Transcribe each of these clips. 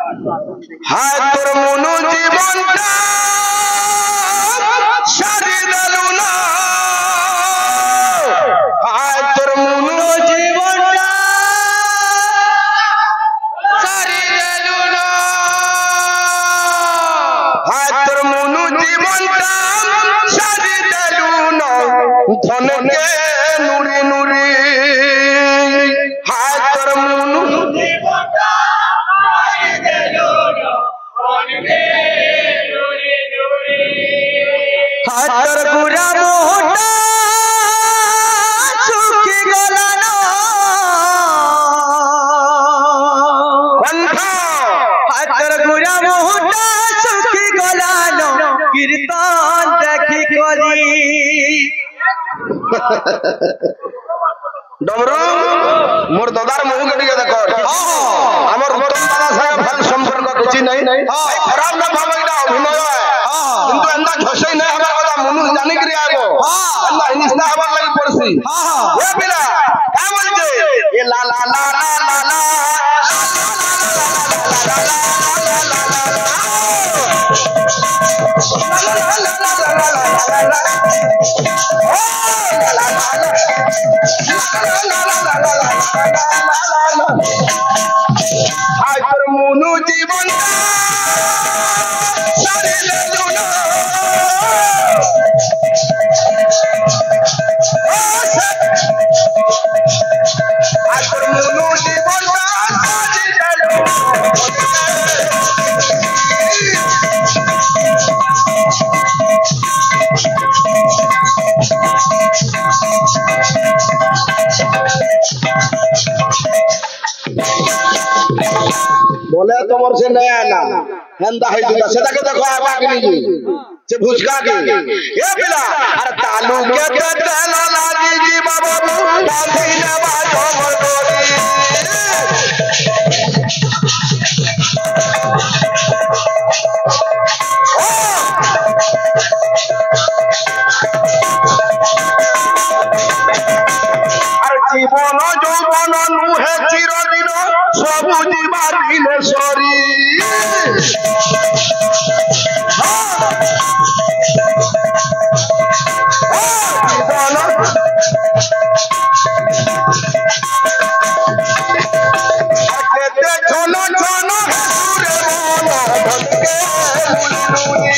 हाय तोर मनु जीवनटा सारी देलु ना हाय तोर मनु जीवनटा सारी देलु ना हाय तोर मनु जीवनटा सारी देलु ना धन के नुरी नुरी हाय तोर मनु जीवनटा सारी देलु ना धन के नुरी नुरी हाय तोर गुरा मोटा सुखी गला ना कंठा हाय तोर गुरा मोटा सुखी गला ना कीर्तन देखी करी डमरू मोर दादार मुंह के टिके देखो हमर उत्तम दादा साहेब भल संपर्क किछि नहीं भाई खराब ना भाव एटा अभिनय है किंतु एंदा झसई नहीं हमर कथा मनु जानि करी आबो एंदा हिनिस्ता हबर लागि पड़सी ए पिला का बोलते ए ला ला ला ला ला ला हाय तोर मनु जीवनटा सारी देलु ना हाय तोर मनु जीवनटा सारी देलु बोले तुमर से नया ना हंदा है जुदा सेदा के देखो आबा के नहीं से भुजका के ए पिला अरे तालू के तेला लाजी जी बाबू बांधी ने बाजो मडोरी अरे जीवन যৌবন নুহে চিরদিন সবুজি বাদিলে সরি কেতে ছোন ছোন সুরে মন ধনকে লুলি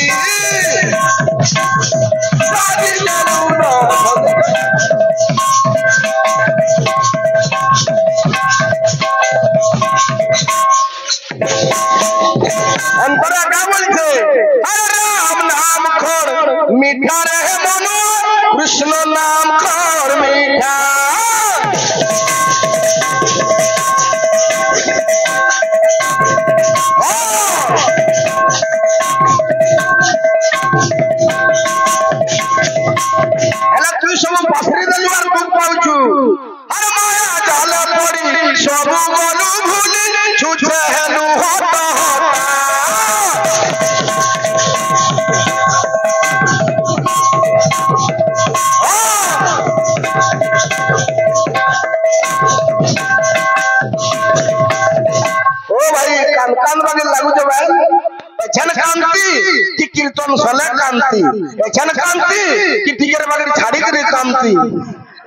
সারি দেলু না अंतरा का बोलते अरे राम नाम खोर मीठा रहे मनु कृष्ण नाम खोर मीठा एला तू सब बसरी देलु आर तू पाउछु अरे माया जाल पड़ी सब गलु भूली छुछे हेलु होता कान बागे लागू जबाय एछन कांति कि कीर्तन सले कांति एछन कांति कि टिकेर बागे छाड़ी करे कांति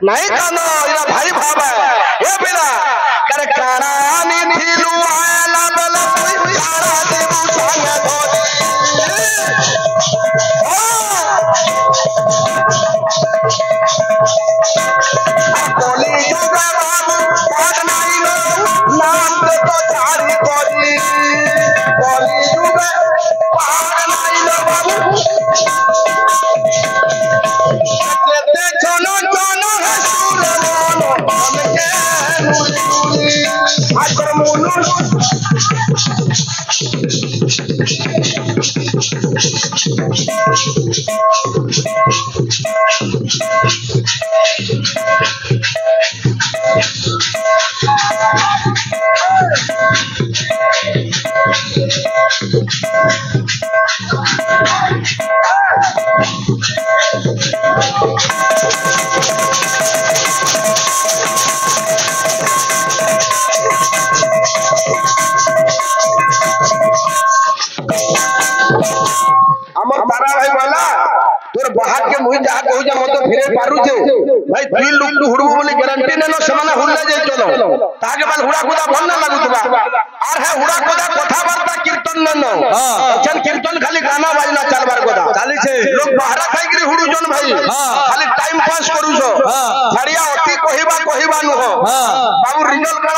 नहीं कानो इरा भाई भाबा ए बेला करे कारानी थीलु आला बल तारा देबु संग धोरी कोली जुगा बाबू पद नाही नो नाम ते तो चारी कोली कोली जुगा पद नाही नो बाबू केते छोनो छोनो है सुरे मोनो हमके नुरी नुरी आकर मोनो मुई जा कहू जा मत फिरे पारू छे भाई दुई लोग को हुड़बो बोली गारंटी नेनो समान हुल्ला जाय चलो ताके बाद हुड़ा खुदा भल ना लागुतबा आर है हुड़ा खुदा कथा वार्ता कीर्तन नेनो जन कीर्तन खाली गाना बाजना चलबार কথা चाली छे लोग बाहर खाई के हुड़ू जन भाई खाली टाइम पास करू छो छाड़िया अति कहिबा नु हो बाबू रिजल्ट